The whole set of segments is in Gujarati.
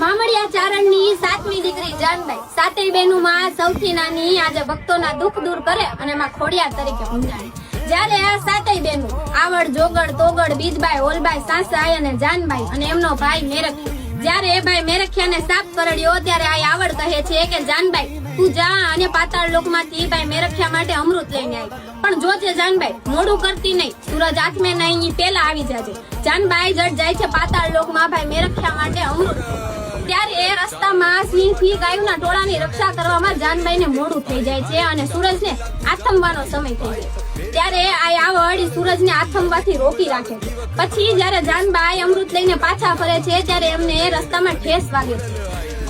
મામડિયા ચારણની 7મી દીકરી જાનબાઈ, સાતેય બહેનોમાં સૌથી નાની આજે ભક્તોના દુઃખ દૂર કરે અને માં ખોડિયાર તરીકે પૂજાય. જ્યારે આ સાતેય બહેનો આવડ, જોગડ, તોગડ, બીજબાઈ, ઓલબાઈ, સાસાઈ અને જાનબાઈ અને એમનો ભાઈ મેરખ્યો, જ્યારે એ ભાઈ મેરખ્યાને સાપ કરડ્યો ત્યારે આ આવડ કહે છે કે જાનબાઈ તું જા અને પાતાળ લોકમાંથી ભાઈ મેરખ્યા માટે અમૃત લઈને આવી. પણ જોજે જાનબાઈ, મોડું કરતી નહીં, સૂરજ આથમે નહીં પેલા આવી જાજે. જાનબાઈ જડ જાય છે પાતાળ લોકમાં ભાઈ મેરખ્યા માટે અમૃત. ત્યારે એ રસ્તામાં સિંહથી ગાયોના ટોળાની રક્ષા કરવામાં જાનબાઈને મોડું થઈ જાય છે અને સૂરજને આથમવાનો સમય થઈ જાય. ત્યારે આ આવડ સૂરજને આથમવાથી રોકી રાખે છે. પછી જ્યારે જાનબાઈ અમૃત લઈને પાછા ફરે છે ત્યારે એમને રસ્તામાં ઠેસ વાગે છે.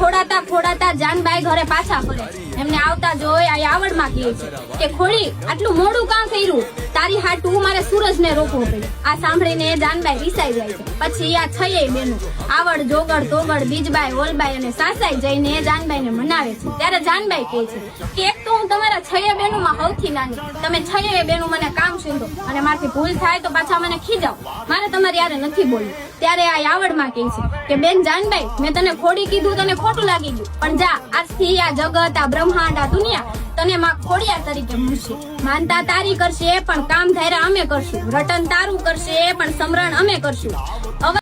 ખોડાતા ખોડાતા જાનબાઈ ઘરે પાછા ફરે છે. એમને આવતા જોઈ આ આવડમાં કહે છે કે ખોડી આટલું મોડું કાં કર્યું, તારી હાટું મારે સૂરજને રોકવો પડ્યો. આ સાંભળીને જાનબાઈ રીસાઈ જાય છે. પછી આ છયેય બહેનો આવડ, જોગડ, તોગડ, બીજબાઈ, ઓલબાઈ અને સાસાઈ જઈને જાનબાઈને મનાવે છે. ત્યારે જાનબાઈ કહે છે કે એક તો હું તમારા છયેય બહેનોમાં સૌથી નાની, તમે છયેય બહેનો મને કામ શીંધો અને મારાથી ભૂલ થાય તો પાછા મને ખીજાવ, મારે તમારી યારે નથી બોલવું. ત્યારે આ આવડમાં કહે છે કે બેન જાનબાઈ, મેં તને ખોડી કીધું, તને ખોટું લાગી ગયું, પણ જા આજથી આ જગત, આ બ્રહ્માંડ, આ દુનિયા તને માં ખોડિયાર તરીકે મૂકશે. માનતા તારી કરશે પણ કામ ધાર્યા અમે કરશું, રટન તારું કરશે પણ સમરણ અમે કરશું.